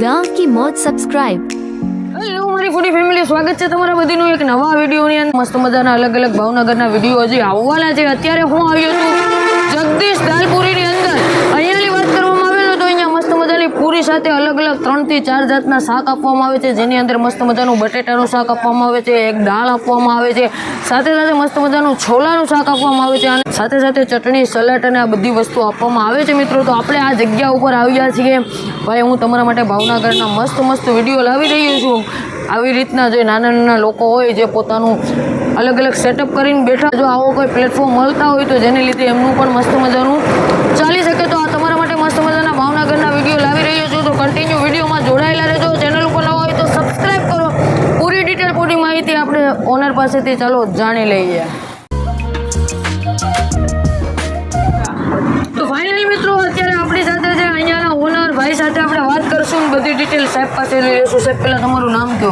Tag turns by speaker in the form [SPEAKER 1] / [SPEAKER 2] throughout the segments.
[SPEAKER 1] गांव की मौज सब्सक्राइब।
[SPEAKER 2] હેલો મારી ફૂડી ફેમિલી, સ્વાગત છે તમારા બધીનું એક નવા વિડીયોની અંદર। મસ્ત મજાના અલગ અલગ ભાવનગરના વિડીયો હજી આવવાના છે। અત્યારે હું આવ્યો છું જગદીશ દાલપુરીની અંદર। અહીંયાની વાત કરવામાં આવેલો તો અહીંયા મસ્ત મજાની પૂરી સાથે અલગ અલગ 3 થી 4 જાતના શાક આપવામાં આવે છે, જેની અંદર મસ્ત મજાનું બટેટાનું શાક આપવામાં આવે છે, એક દાળ આપવામાં આવે છે, સાથે સાથે મસ્ત મજાનું છોલાનું શાક આપવામાં આવે છે, અને સાથે સાથે ચટણી, સલાડ અને આ બધી વસ્તુ આપવામાં આવે છે। મિત્રો, તો આપણે આ જગ્યા ઉપર આવ્યા છીએ ભાઈ। હું તમારા માટે ભાવનગરના મસ્ત મસ્ત વિડીયો લાવી રહ્યો છું। આવી રીતના જે નાના નાના લોકો હોય જે પોતાનું અલગ અલગ સેટઅપ કરીને બેઠા, જો આવો કોઈ પ્લેટફોર્મ મળતા હોય તો જેને લીધે એમનું પણ મસ્ત મજાનું ચાલી શકે, તો આ તમારા માટે મસ્ત મજાના ભાવનગરના વિડીયો લાવી રહ્યો છું। તો કન્ટિન્યુ વિડીયોમાં જોડાયેલા રહેજો। ચેનલ ઉપર નવા હોય તો સબસ્ક્રાઈબ કરો। પૂરી ડિટેલ, પૂરી માહિતી આપણે ઓનર પાસેથી ચાલો જાણી લઈએ। તો ફાઇનલી મિત્રો, અત્યારે આપણી સાથે છે અહીંયાના ઓનર ભાઈ સાથે આપણે વાત કરશું, બધી ડિટેલ સાહેબ પાસે લઈ લઈશું। સાહેબ, પહેલાં તમારું નામ કહો।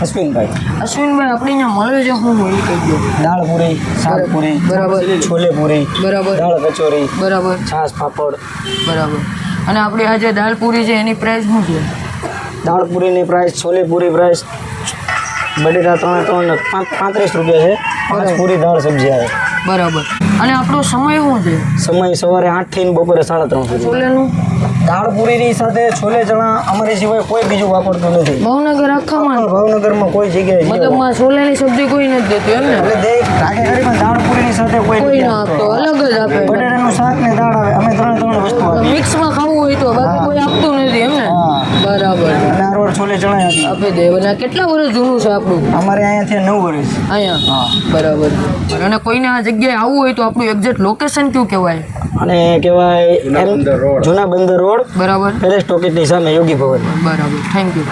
[SPEAKER 3] અશ્વિનભાઈ।
[SPEAKER 2] અશ્વિનભાઈ, આપણે અહીંયા મળે છે હું એ કહી દો।
[SPEAKER 3] દાળ પૂરી, શાક પૂરી,
[SPEAKER 2] બરાબર,
[SPEAKER 3] છોલે પૂરી,
[SPEAKER 2] બરાબર,
[SPEAKER 3] દાળ કચોરી,
[SPEAKER 2] બરાબર,
[SPEAKER 3] છાશ પાપડ,
[SPEAKER 2] બરાબર। અને આપણી આ જે દાળ પૂરી છે એની પ્રાઇસ શું છે?
[SPEAKER 3] દાળ પૂરીની પ્રાઇસ, છોલે પૂરી પ્રાઇસ બટેટા 35 રૂપિયા છે। 5 પૂરી દાળ સબ્જી આવે।
[SPEAKER 2] બરાબર। અને આપણો સમય શું છે?
[SPEAKER 3] સમય સવારે 8 થી બપોરે 3:30 સુધી।
[SPEAKER 2] છોલેનું
[SPEAKER 3] દાળ પૂરીની સાથે છોલે ચણા અમારી સિવાય કોઈ બીજું વાપરતું નથી
[SPEAKER 2] ભાવનગર આખામાં?
[SPEAKER 3] ભાવનગરમાં કોઈ જગ્યાએ
[SPEAKER 2] મતલબમાં છોલેની સબ્જી કોઈ નથી દેતું એમ ને?
[SPEAKER 3] એટલે દરેક ટાકેઘડીમાં દાળ પૂરીની સાથે કોઈ
[SPEAKER 2] કોઈ ના આપતો, અલગ જ આપે।
[SPEAKER 3] બટેટાનું શાક ને દાળ આવે, અમે ત્રણ વસ્તુ આપીએ।
[SPEAKER 2] મિક્સમાં ખાવું હોય તો બાકી કોઈ આપતું નથી એમ ને?
[SPEAKER 3] હા।
[SPEAKER 2] બરાબર,
[SPEAKER 3] દાળ રોડ છોલે ચણા આપીએ।
[SPEAKER 2] આપી દે। અને કેટલા વર્ષ જૂનું છે આપણું
[SPEAKER 3] અમારે અહીંયાથી 9 વર્ષ।
[SPEAKER 2] અહીંયા?
[SPEAKER 3] હા,
[SPEAKER 2] બરાબર। અને કોઈને આ જગ્યાએ આવવું હોય તો આપણું એક્ઝેક્ટ લોકેશન કયું કહેવાય?
[SPEAKER 3] અને કહેવાય જૂના બંદર રોડ,
[SPEAKER 2] બરાબર,
[SPEAKER 3] પેલેસ ટોકીસની સામે યોગી ભવન।
[SPEAKER 2] બરાબર, થેન્ક યુ।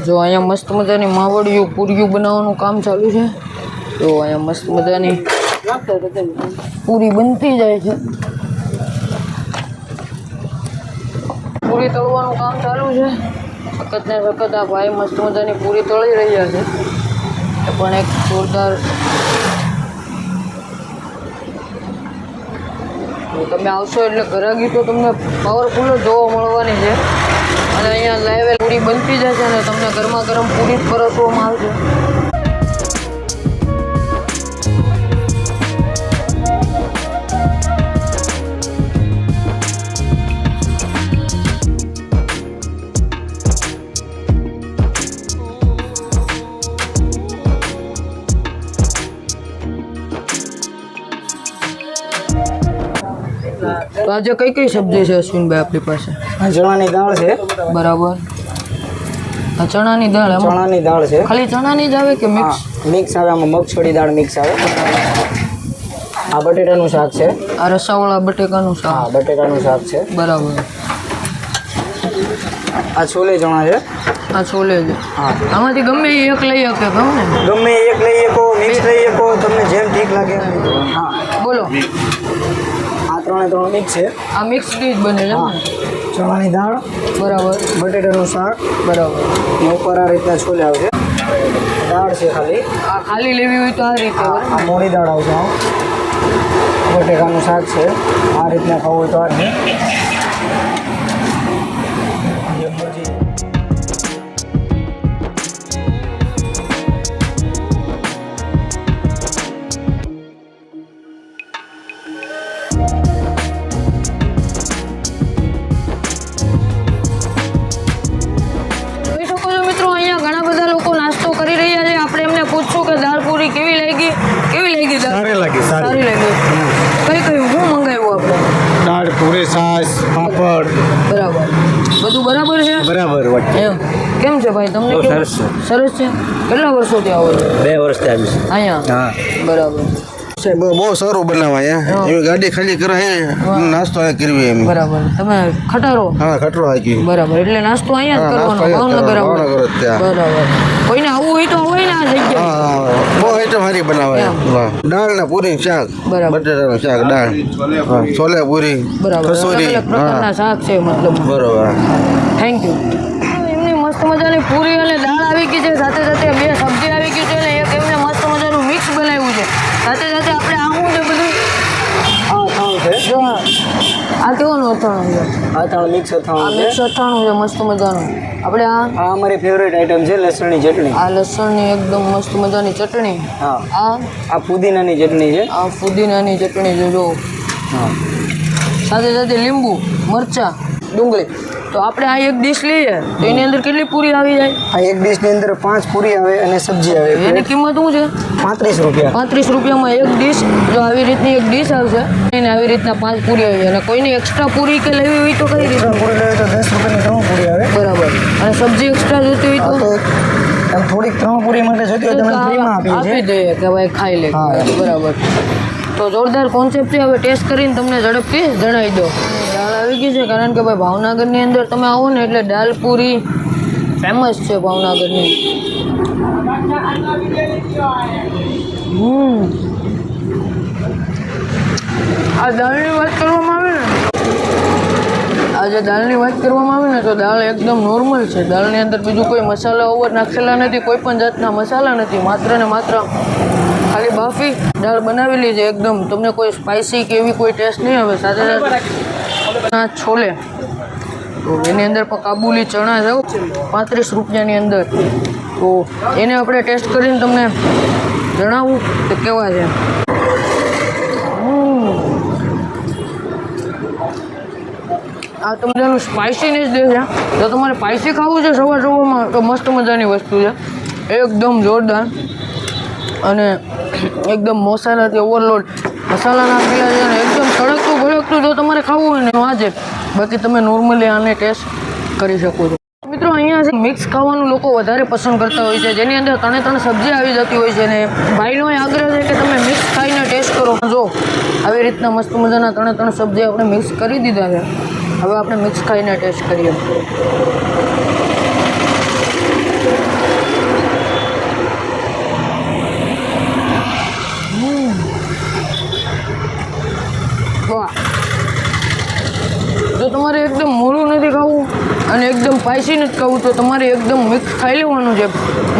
[SPEAKER 2] જો અહીંયા મસ્ત મજાની માવડિયું પૂરીઓ બનાવવાનું કામ ચાલુ છે। તો અહીંયા મસ્ત મજાની પૂરી બનતી જાય છે। પૂરી તળવાનું કામ ચાલુ છે। સખત ને સખત આ ભાઈ મસ્ત મજાની પૂરી તળી રહ્યા છે। એ પણ એક જોરદાર। તમે આવશો એટલે ઘરાગી તો તમને પાવરફુલ જ જોવા મળવાની છે। અને અહીંયા લાઈવ પૂરી બનતી જશે અને તમને ગરમા ગરમ પૂરી જ પરોસવામાં આવશે। તો આજે કઈ કઈ સબ્જી છે અશ્વિનભાઈ આપણી પાસે?
[SPEAKER 3] ચણાની દાળ છે।
[SPEAKER 2] બરાબર। આ ચણાની દાળ? એમાં
[SPEAKER 3] ચણાની દાળ છે।
[SPEAKER 2] ખાલી ચણાની જ આવે કે મિક્સ?
[SPEAKER 3] મિક્સ આવે, આમાં મગફળી દાળ મિક્સ આવે। આ બટેટાનું શાક છે।
[SPEAKER 2] આ રસાવાળા બટેકાનું શાક?
[SPEAKER 3] હા, બટેટાનું શાક છે।
[SPEAKER 2] બરાબર।
[SPEAKER 3] આ છોલે ચણા છે।
[SPEAKER 2] આ છોલે છે?
[SPEAKER 3] હા।
[SPEAKER 2] આમાંથી ગમે એ એક લઈ શકે ગમે?
[SPEAKER 3] ગમે એક લઈ શકો, મિક્સ લઈ શકો, તમને જેમ ઠીક લાગે। હા,
[SPEAKER 2] બોલો।
[SPEAKER 3] આ 3 મિક્સ છે।
[SPEAKER 2] આ મિક્સ ડીશ બને છે
[SPEAKER 3] હા,
[SPEAKER 2] ને?
[SPEAKER 3] ચણાની દાળ,
[SPEAKER 2] બરાબર,
[SPEAKER 3] બટેટાનું શાક,
[SPEAKER 2] બરાબર।
[SPEAKER 3] ને ઉપર આ રીતના છોલે આવશે। દાળ છે ખાલી,
[SPEAKER 2] આ ખાલી લેવી હોય તો આ રીતે?
[SPEAKER 3] આ મોડી દાળ આવશે। બટેકાનું શાક છે। આ રીતના ખાવું હોય તો આ રીતે।
[SPEAKER 2] જોઈ શકો છો મિત્રો, અહીંયા ઘણા બધા લોકો નાસ્તો કરી રહ્યા છે। આપણે એમને પૂછશું કે દાળ પૂરી કેવી લાગી? કેવી લાગી દાળ?
[SPEAKER 3] સારી લાગી,
[SPEAKER 2] સારી લાગી। કઈ કયું શું મંગાવ્યું આપણે?
[SPEAKER 3] દાળ પૂરી, છાશ, પાપડ,
[SPEAKER 2] બરાબર, બધું બરાબર છે?
[SPEAKER 3] બરાબર।
[SPEAKER 2] એમ કેમ છે ભાઈ તમને?
[SPEAKER 3] બહુ
[SPEAKER 2] કેવું?
[SPEAKER 3] સરસ છે।
[SPEAKER 2] સરસ છે। કેટલા વર્ષોથી આવો છો
[SPEAKER 3] 2 વર્ષથી આવી છે।
[SPEAKER 2] અહીંયા?
[SPEAKER 3] હા,
[SPEAKER 2] બરાબર,
[SPEAKER 3] બહુ સારું બનાવાય। એવી ગાડી ખાલી કરે નાસ્તો કરવી એમ।
[SPEAKER 2] બરાબર। તમે ખટારો?
[SPEAKER 3] હા, ખટરો હાકી।
[SPEAKER 2] બરાબર, એટલે નાસ્તો અહીંયા જ કરવાનો ભાવનગર આવો? બરાબર। કોઈને આવવું હોય તો હોય ને આ જગ્યાએ?
[SPEAKER 3] હા, બહુ આઈટમ સારી બનાવાય। દાળ ને પૂરી, શાક,
[SPEAKER 2] બરાબર,
[SPEAKER 3] બટેટાનું શાક, દાળ, છોલે પૂરી,
[SPEAKER 2] બરાબર, અલગ
[SPEAKER 3] કસોરી।
[SPEAKER 2] અલગ પ્રકારના શાક છે મતલબ?
[SPEAKER 3] બરોબર,
[SPEAKER 2] થેન્ક યુ। એમની મસ્ત મજાની પૂરી અને દાળ આવી ગઈ છે, સાથે સાથે 2 સબ્જી આવી ગઈ છે અને એક એમને મસ્ત મજાનું મિક્સ બનાવ્યું છે। સાથે સાથે આપણે આ શું છે બધું?
[SPEAKER 3] આ ખાવ છે।
[SPEAKER 2] જો આ કેવાનું અથાણું છે.
[SPEAKER 3] અથાણું મિક્સ
[SPEAKER 2] આ
[SPEAKER 3] અથાણું
[SPEAKER 2] મિક્સ
[SPEAKER 3] છે.
[SPEAKER 2] અથાણું છે મસ્ત મજાનું. આપણે
[SPEAKER 3] આ અમારી ફેવરેટ આઈટમ છે લસણની ચટણી.
[SPEAKER 2] આ લસણની એકદમ મસ્ત મજાની ચટણી.
[SPEAKER 3] હા,
[SPEAKER 2] આ
[SPEAKER 3] આ પુદીનાની ચટણી છે.
[SPEAKER 2] આ ફુદીનાની ચટણી જોજો.
[SPEAKER 3] હા,
[SPEAKER 2] સાથે સાથે લીંબુ, મરચાં, ડુંગળી. તો આપણે આ એક ડીશ લઈએ તો એની અંદર કેટલી પૂરી આવી જાય?
[SPEAKER 3] આ એક ડીશની અંદર 5 પૂરી આવે અને સબ્જી આવે.
[SPEAKER 2] એની કિંમત શું છે?
[SPEAKER 3] 35 રૂપિયા.
[SPEAKER 2] 35 રૂપિયામાં એક ડીશ. જો આવી રીતની એક ડીશ આવશે એને આવી રીતના 5 પૂરી આવી. અને કોઈને એક્સ્ટ્રા પૂરી કે લેવી હોય તો કઈ રીતે?
[SPEAKER 3] પૂરી લેવી તો 10 રૂપિયાની 3 પૂરી આવે.
[SPEAKER 2] બરાબર. અને સબ્જી એક્સ્ટ્રા જોતી હોય તો
[SPEAKER 3] એમ થોડીક 3 પૂરી માટે જોતી હોય તો અમે ફ્રીમાં આપીએ છીએ.
[SPEAKER 2] આપી દઈએ કે ભાઈ ખાઈ લે.
[SPEAKER 3] હા.
[SPEAKER 2] બરાબર. તો જોરદાર કોન્સેપ્ટ છે. હવે ટેસ્ટ કરીને તમને ઝડપથી જણાવી દો. દાળ આવી ગઈ છે કારણ કે ભાઈ ભાવનગરની અંદર તમે આવો ને એટલે દાલ પૂરી ફેમસ છે ભાવનગરની. આ દાળની વાત કરવામાં આવે ને આજે દાળની વાત કરવામાં આવે ને તો દાળ એકદમ નોર્મલ છે. દાળની અંદર બીજું કોઈ મસાલા ઓવર નાખેલા નથી, કોઈ પણ જાતના મસાલા નથી. માત્ર ને માત્ર ખાલી બાફી દાળ બનાવેલી છે એકદમ. તમને કોઈ સ્પાઇસી કે એવી કોઈ ટેસ્ટ નહીં આવે. સાથે સાથે આ છોલે તો એની અંદર પણ કાબુલી ચણા છે 35 રૂપિયાની અંદર. તો એને આપણે ટેસ્ટ કરીને તમને જણાવું કે કેવા છે. આ તમને સ્પાઇસીનેસ દે છે. જો તમારે સ્પાઇસી ખાવું છે સવારમાં તો મસ્ત મજાની વસ્તુ છે. એકદમ જોરદાર અને એકદમ મસાલાથી ઓવરલોડ મસાલા નાખેલા છે અને એકદમ તળકતું ભળકતું જો તમારે ખાવું હોય ને આ છે. બાકી તમે નોર્મલી આને ટેસ્ટ કરી શકો છો. મિત્રો અહીંયા છે મિક્સ ખાવાનું લોકો વધારે પસંદ કરતા હોય છે, જેની અંદર 3 સબ્જી આવી જતી હોય છે. ને ભાઈનો આગ્રહ છે કે તમે મિક્સ ખાઈને ટેસ્ટ કરો. જો આવી રીતના મસ્ત મજાના 3 સબ્જી આપણે મિક્સ કરી દીધા છે. હવે આપણે મિક્સ ખાઈને ટેસ્ટ કરીએ. વાહ! જો તમારે એકદમ મોળું નથી ખાવું અને એકદમ સ્પાઇસી નથી ખાવું તો તમારે એકદમ મિક્સ ખાઈ લેવાનું છે.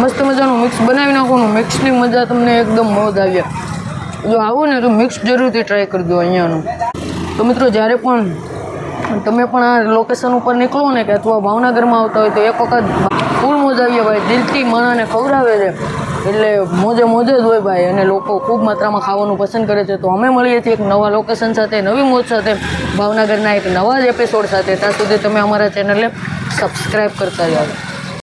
[SPEAKER 2] મસ્ત મજાનું મિક્સ બનાવી નાખવાનું. મિક્સની મજા તમને એકદમ મોજ આવે. જો આવો ને તો મિક્સ જરૂરથી ટ્રાય કરજો અહીંયાનું. તો મિત્રો જ્યારે પણ તમે પણ આ લોકેશન ઉપર નીકળો ને કે અથવા ભાવનગરમાં આવતા હોય તો એક વખત ફૂલ મોજ આવીએ ભાઈ. દિલથી માણાને ખવડાવે છે એટલે મોજે મોજ જ હોય ભાઈ. અને લોકો ખૂબ માત્રામાં ખાવાનું પસંદ કરે છે. તો અમે મળીએ છીએ એક નવા લોકેશન સાથે, નવી મોજ સાથે, ભાવનગરના એક નવા જ એપિસોડ સાથે. ત્યાં સુધી તમે અમારા ચેનલને સબસ્ક્રાઈબ કરતા જાઓ.